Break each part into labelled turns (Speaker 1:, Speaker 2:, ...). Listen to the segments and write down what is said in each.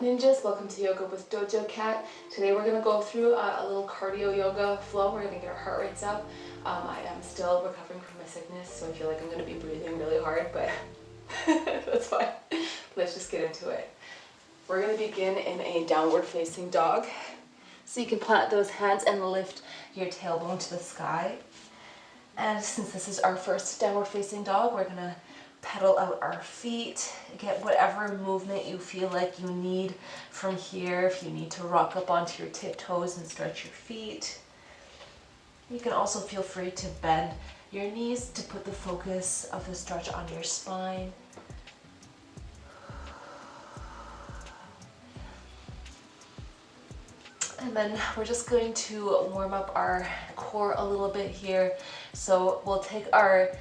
Speaker 1: ninjas? Welcome to Yoga with Dojo Cat. Today we're going to go through a little cardio yoga flow. We're going to get our heart rates up. I am still recovering from my sickness, so I feel like I'm going to be breathing really hard, but that's fine. Let's just get into it. We're going to begin in a downward facing dog. So you can plant those hands and lift your tailbone to the sky. And since this is our first downward facing dog, we're going to pedal out our feet, get whatever movement you feel like you need from here. If you need to rock up onto your tiptoes and stretch your feet. You can also feel free to bend your knees to put the focus of the stretch on your spine. And then we're just going to warm up our core a little bit here. So we'll take our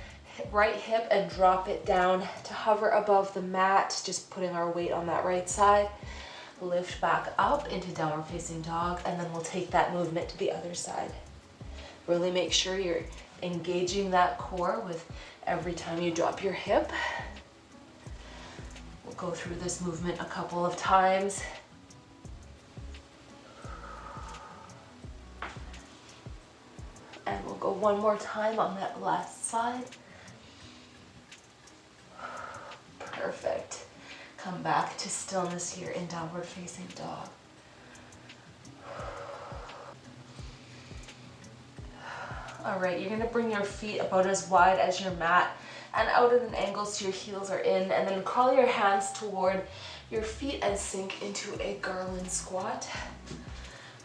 Speaker 1: right hip and drop it down to hover above the mat, just putting our weight on that right side. Lift back up into downward facing dog, and then we'll take that movement to the other side. Really make sure you're engaging that core with every time you drop your hip. We'll go through this movement a couple of times. And we'll go one more time on that last side. Perfect. Come back to stillness here in downward facing dog. All right, you're gonna bring your feet about as wide as your mat and out at an angle so your heels are in, and then crawl your hands toward your feet and sink into a garland squat.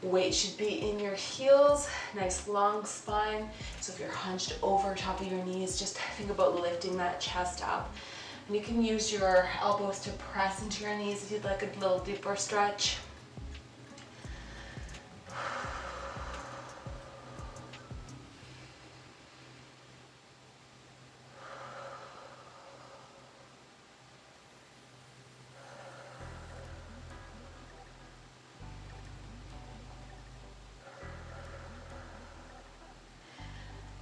Speaker 1: Weight should be in your heels, nice long spine. So if you're hunched over top of your knees, just think about lifting that chest up. And you can use your elbows to press into your knees if you'd like a little deeper stretch.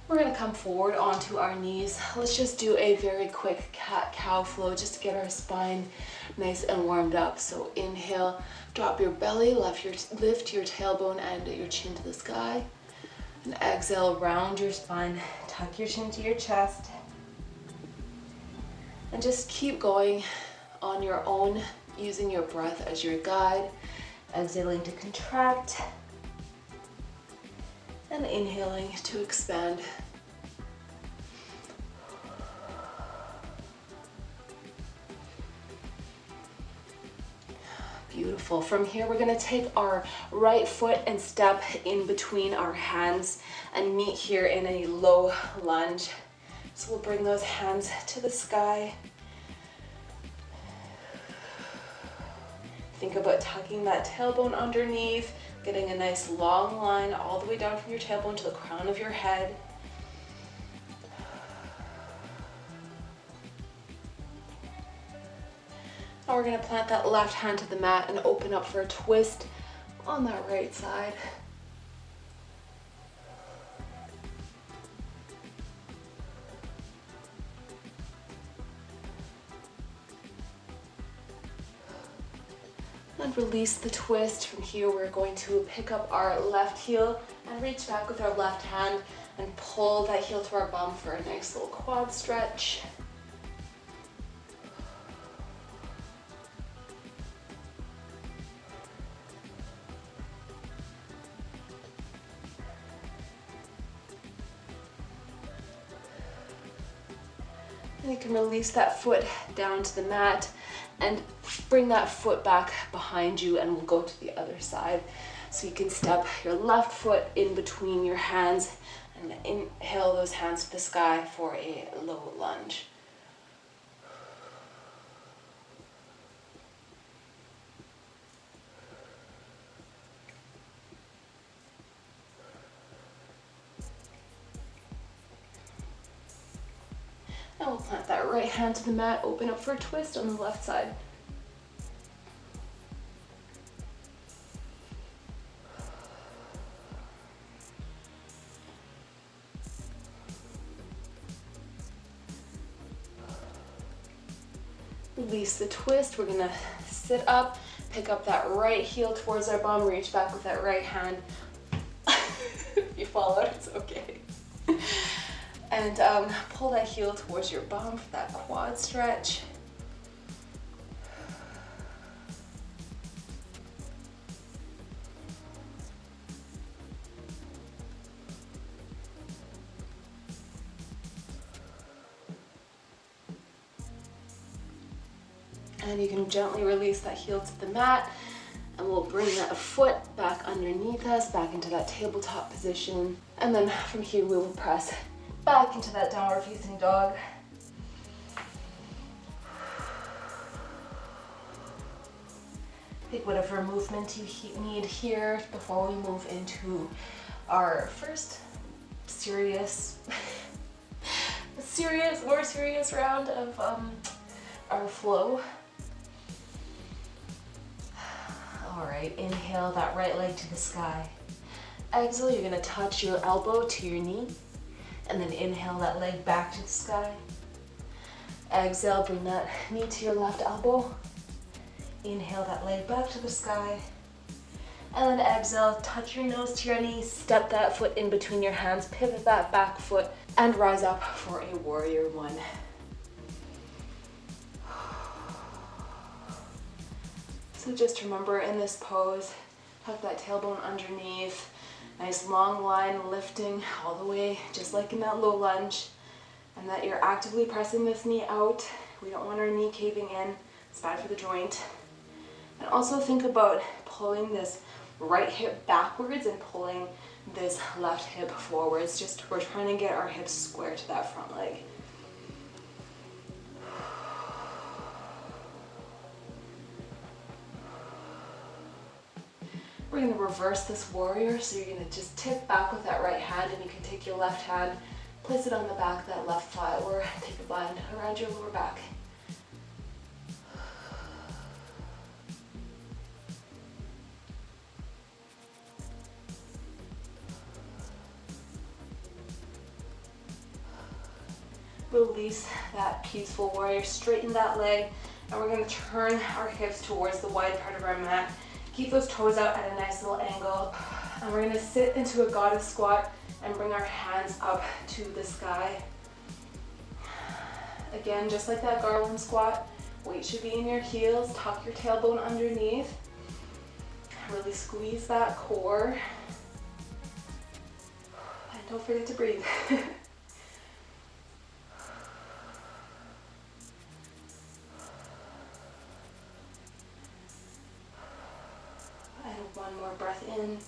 Speaker 1: We're going to come forward onto our knees. Let's just do a very quick cat-cow flow just to get our spine nice and warmed up. So inhale, drop your belly, lift your tailbone and your chin to the sky. And exhale, round your spine, tuck your chin to your chest. And just keep going on your own, using your breath as your guide. Exhaling to contract. And inhaling to expand. Beautiful. From here, we're going to take our right foot and step in between our hands and meet here in a low lunge. So we'll bring those hands to the sky. Think about tucking that tailbone underneath, getting a nice long line all the way down from your tailbone to the crown of your head. Now we're going to plant that left hand to the mat and open up for a twist on that right side. And release the twist. From here, we're going to pick up our left heel and reach back with our left hand and pull that heel to our bum for a nice little quad stretch. And you can release that foot down to the mat and bring that foot back behind you, and we'll go to the other side. So you can step your left foot in between your hands and inhale those hands to the sky for a low lunge. And we'll plant that right hand to the mat, open up for a twist on the left side. Release the twist. We're gonna sit up, Pick up that right heel towards our bum, reach back with that right hand. If you fall out, it's okay. And pull that heel towards your bum for that quad stretch. And you can gently release that heel to the mat, and we'll bring that foot back underneath us, back into that tabletop position. And then from here, we will press back into that downward facing dog. Pick whatever movement you need here before we move into our first more serious round of our flow. All right, inhale that right leg to the sky. Exhale, you're gonna touch your elbow to your knee, and then inhale that leg back to the sky. Exhale, bring that knee to your left elbow. Inhale that leg back to the sky. And then exhale, touch your nose to your knee, step that foot in between your hands, pivot that back foot, and rise up for a warrior one. So just remember, in this pose, tuck that tailbone underneath, nice long line lifting all the way, just like in that low lunge, and that you're actively pressing this knee out. We don't want our knee caving in, it's bad for the joint. And also think about pulling this right hip backwards and pulling this left hip forwards. Just, we're trying to get our hips square to that front leg. We're going to reverse this warrior, so you're going to just tip back with that right hand, and you can take your left hand, place it on the back of that left thigh, or take a bind around your lower back. Release that peaceful warrior, straighten that leg, and we're going to turn our hips towards the wide part of our mat. Keep those toes out at a nice little angle, and we're going to sit into a goddess squat and bring our hands up to the sky. Again, just like that garland squat, weight should be in your heels, tuck your tailbone underneath, really squeeze that core, and don't forget to breathe. One more breath in.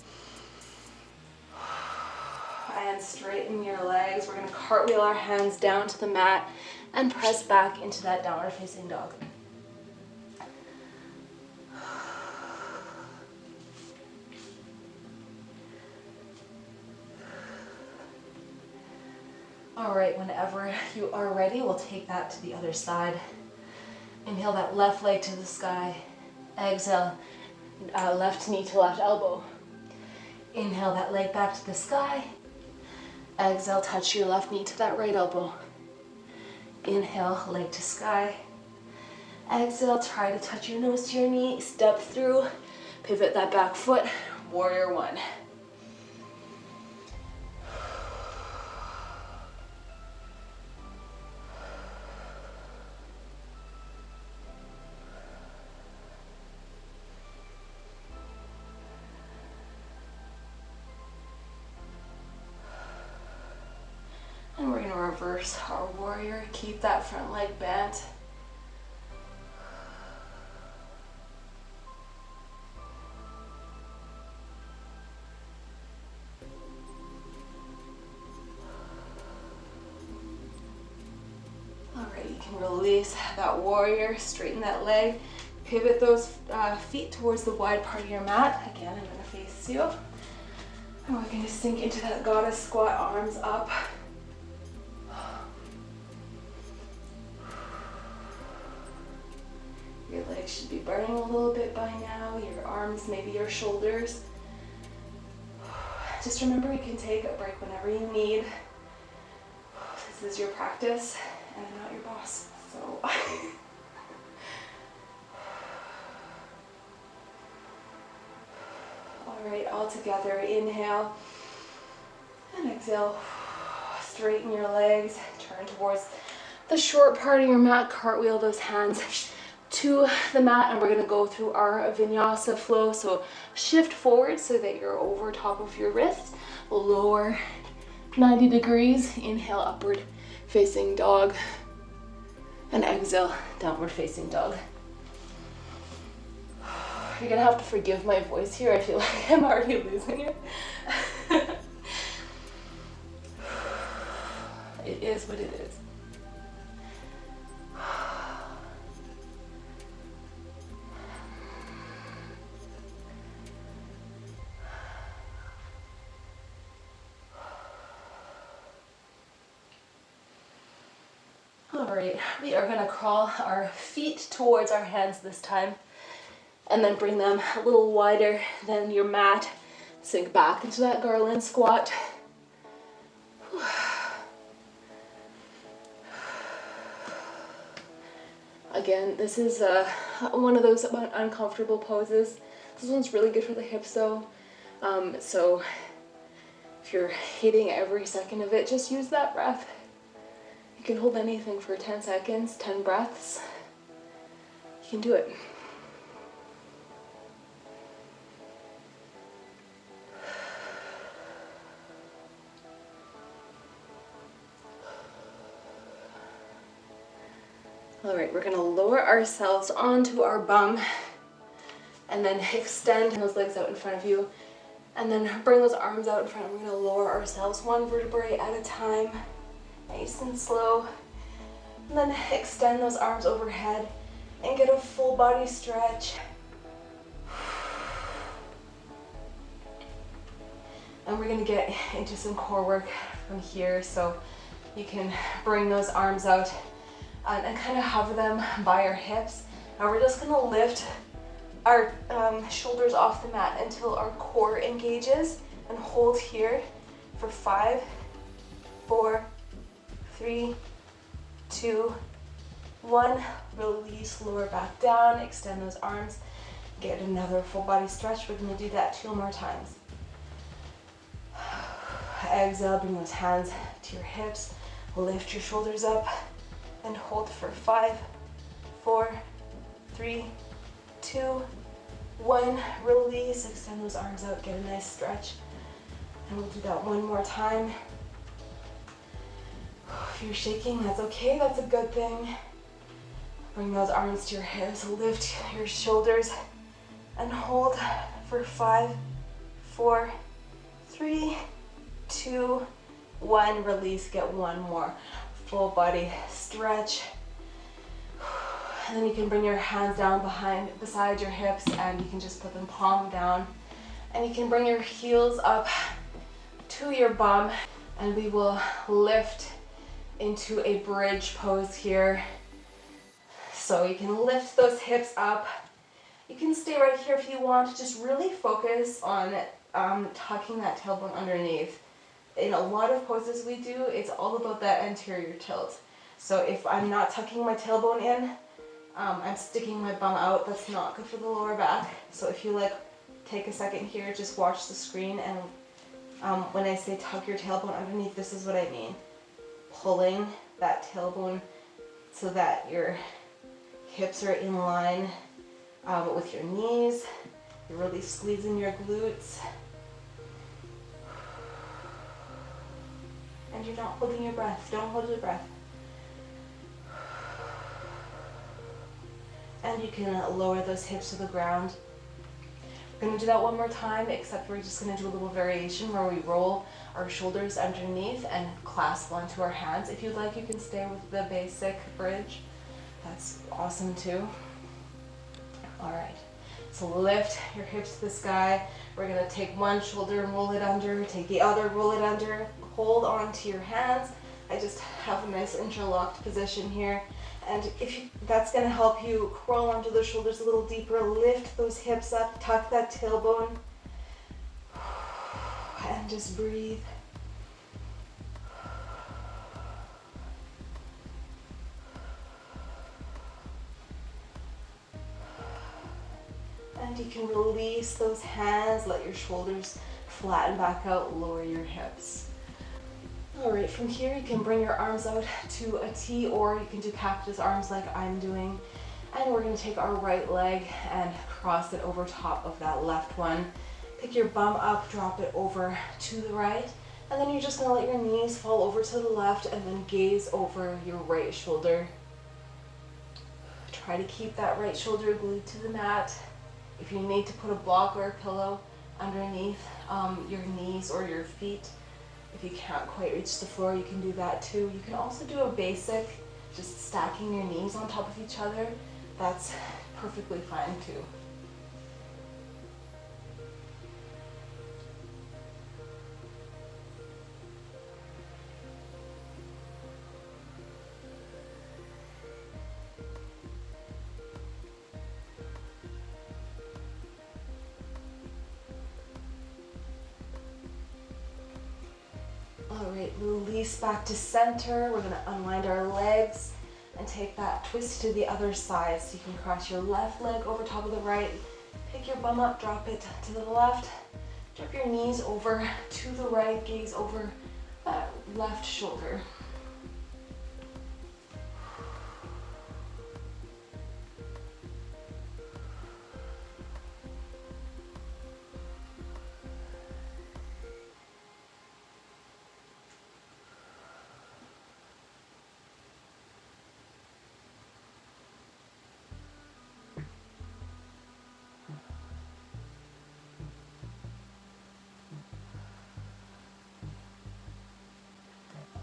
Speaker 1: And straighten your legs. We're going to cartwheel our hands down to the mat and press back into that downward facing dog. All right, whenever you are ready, we'll take that to the other side. Inhale that left leg to the sky. Exhale. Left knee to left elbow. Inhale that leg back to the sky. Exhale, touch your left knee to that right elbow. Inhale, leg to sky. Exhale, try to touch your nose to your knee, step through, pivot that back foot, warrior one. And we're going to reverse our warrior. Keep that front leg bent. All right, you can release that warrior, straighten that leg, pivot those feet towards the wide part of your mat. Again, I'm going to face you. And we're going to sink into that goddess squat, arms up. Your legs should be burning a little bit by now, your arms, maybe your shoulders. Just remember, you can take a break whenever you need. This is your practice, and I'm not your boss, so. all together. Inhale and exhale. Straighten your legs, turn towards the short part of your mat, cartwheel those hands to the mat, and we're going to go through our vinyasa flow. So shift forward so that you're over top of your wrist, lower 90 degrees, inhale upward facing dog, and exhale downward facing dog. You're gonna have to forgive my voice here. I feel like I'm already losing it. It is what it is. All right, we are gonna crawl our feet towards our hands this time, and then bring them a little wider than your mat. Sink back into that garland squat. Again, this is one of those uncomfortable poses. This one's really good for the hips though. So if you're hating every second of it, just use that breath. You can hold anything for 10 seconds, 10 breaths. You can do it. All right, we're gonna lower ourselves onto our bum and then extend those legs out in front of you, and then bring those arms out in front. We're gonna lower ourselves one vertebrae at a time, nice and slow, and then extend those arms overhead and get a full body stretch. And we're gonna get into some core work from here, so you can bring those arms out and kind of hover them by our hips. Now we're just gonna lift our shoulders off the mat until our core engages, and hold here for 5, 4, 3, 2, 1. Release, lower back down, extend those arms, get another full body stretch. We're gonna do that 2 more times. Exhale, bring those hands to your hips, lift your shoulders up, and hold for 5, 4, 3, 2, 1. Release, extend those arms out, get a nice stretch. And we'll do that 1 more time. If you're shaking, that's okay, that's a good thing. Bring those arms to your hips, lift your shoulders, and hold for 5, 4, 3, 2, 1. Release, get 1 more full body stretch. And then you can bring your hands down beside your hips, and you can just put them palm down. And you can bring your heels up to your bum, and we will lift into a bridge pose here. So you can lift those hips up. You can stay right here if you want. Just really focus on tucking that tailbone underneath. In a lot of poses we do, it's all about that anterior tilt. So if I'm not tucking my tailbone in, I'm sticking my bum out. That's not good for the lower back. So if you take a second here, just watch the screen, and when I say tuck your tailbone underneath, this is what I mean. Pulling that tailbone so that your hips are in line with your knees. You're really squeezing your glutes. And you're not holding your breath. Don't hold your breath. And you can lower those hips to the ground. We're going to do that 1 more time, except we're just going to do a little variation where we roll our shoulders underneath and clasp onto our hands. If you'd like, you can stay with the basic bridge. That's awesome too. All right, so lift your hips to the sky. We're going to take one shoulder and roll it under, take the other, roll it under, hold on to your hands. I just have a nice interlocked position here. And that's going to help you crawl onto the shoulders a little deeper, lift those hips up, tuck that tailbone, and just breathe. And And you can release those hands, let your shoulders flatten back out, lower your hips. All right, from here you can bring your arms out to a T, or you can do cactus arms like I'm doing. And we're gonna take our right leg and cross it over top of that left one. Pick your bum up, drop it over to the right, and then you're just gonna let your knees fall over to the left and then gaze over your right shoulder. Try to keep that right shoulder glued to the mat. If you need to put a block or a pillow underneath your knees or your feet, if you can't quite reach the floor, you can do that too. You can also do a basic, just stacking your knees on top of each other. That's perfectly fine too. All right, release back to center. We're gonna unwind our legs and take that twist to the other side. So you can cross your left leg over top of the right, pick your bum up, drop it to the left, drop your knees over to the right, gaze over that left shoulder.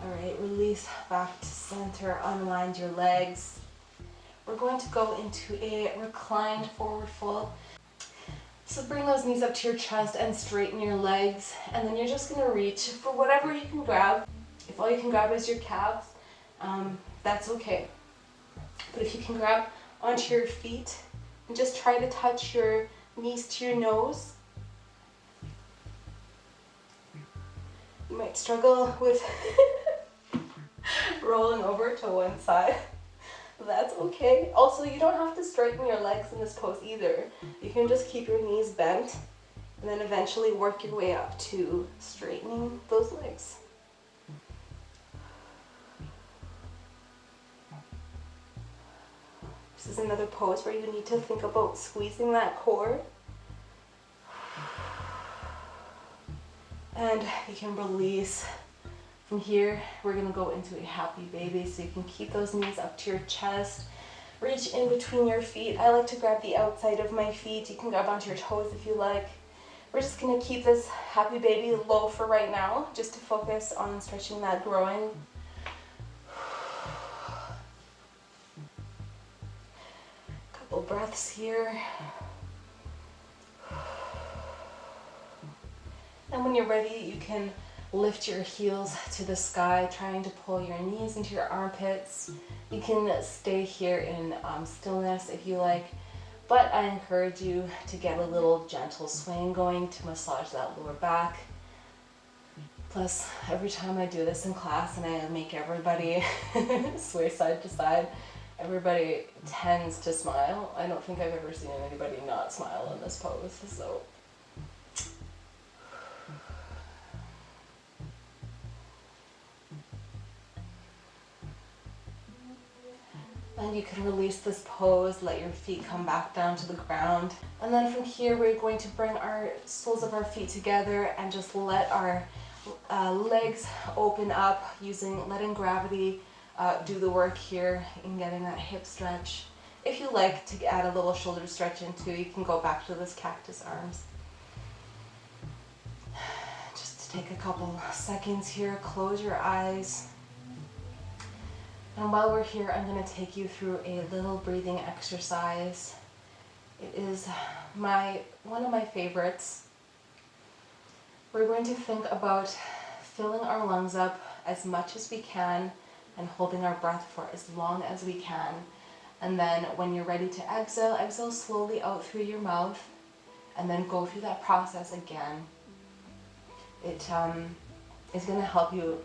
Speaker 1: All right, release back to center, unwind your legs. We're going to go into a reclined forward fold. So bring those knees up to your chest and straighten your legs, and then you're just gonna reach for whatever you can grab. If all you can grab is your calves, that's okay. But if you can grab onto your feet and just try to touch your knees to your nose. You might struggle with rolling over to one side. That's okay. Also, you don't have to straighten your legs in this pose either. You can just keep your knees bent and then eventually work your way up to straightening those legs. This is another pose where you need to think about squeezing that core. And you can release. From here, we're gonna go into a happy baby, so you can keep those knees up to your chest. Reach in between your feet. I like to grab the outside of my feet. You can grab onto your toes if you like. We're just gonna keep this happy baby low for right now, just to focus on stretching that groin. Couple breaths here. And when you're ready, you can lift your heels to the sky, trying to pull your knees into your armpits. You can stay here in stillness if you like, but I encourage you to get a little gentle swing going to massage that lower back. Plus, every time I do this in class and I make everybody sway side to side, everybody tends to smile. I don't think I've ever seen anybody not smile in this pose, so. And you can release this pose, let your feet come back down to the ground. And then from here, we're going to bring our soles of our feet together and just let our legs open up, letting gravity do the work here in getting that hip stretch. If you like to add a little shoulder stretch into, you can go back to those cactus arms. Just take a couple seconds here, close your eyes. And while we're here, I'm going to take you through a little breathing exercise. It is one of my favorites. We're going to think about filling our lungs up as much as we can and holding our breath for as long as we can. And then when you're ready to exhale, exhale slowly out through your mouth and then go through that process again. It is going to help you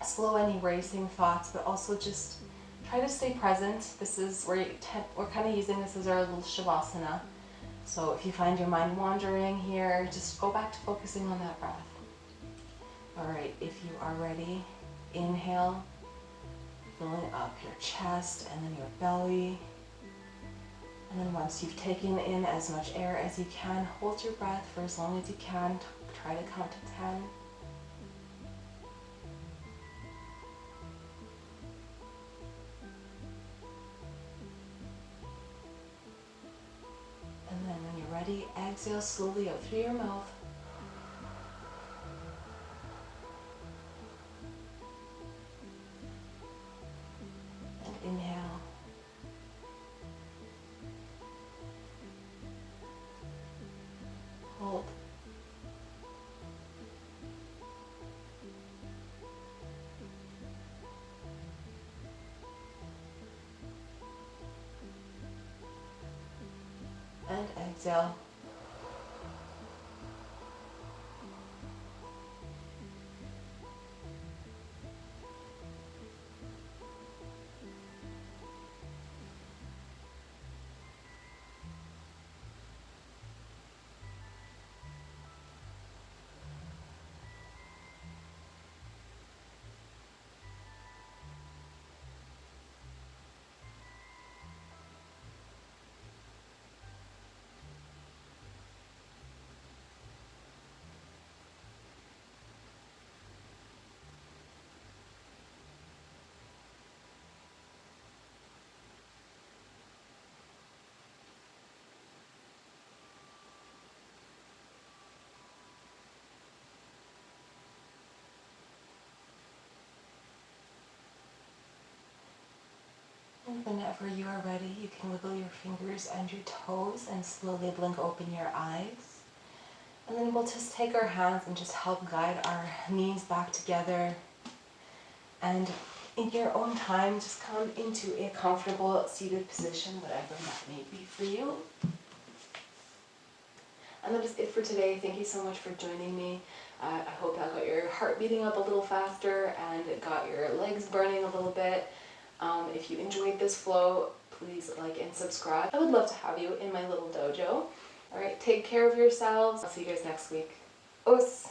Speaker 1: slow any racing thoughts, but also just try to stay present. This is where we're kind of using this as our little shavasana. So if you find your mind wandering here, just go back to focusing on that breath. All right, if you are ready, inhale, filling up your chest and then your belly. And then once you've taken in as much air as you can, hold your breath for as long as you can. Try to count to 10. And then when you're ready, exhale slowly out through your mouth. And inhale. Hold. And exhale. And whenever you are ready, you can wiggle your fingers and your toes and slowly blink open your eyes. And then we'll just take our hands and just help guide our knees back together. And in your own time, just come into a comfortable seated position, whatever that may be for you. And that is it for today. Thank you so much for joining me. I hope that got your heart beating up a little faster and it got your legs burning a little bit. If you enjoyed this flow, please like and subscribe. I would love to have you in my little dojo. All right, take care of yourselves. I'll see you guys next week. Os!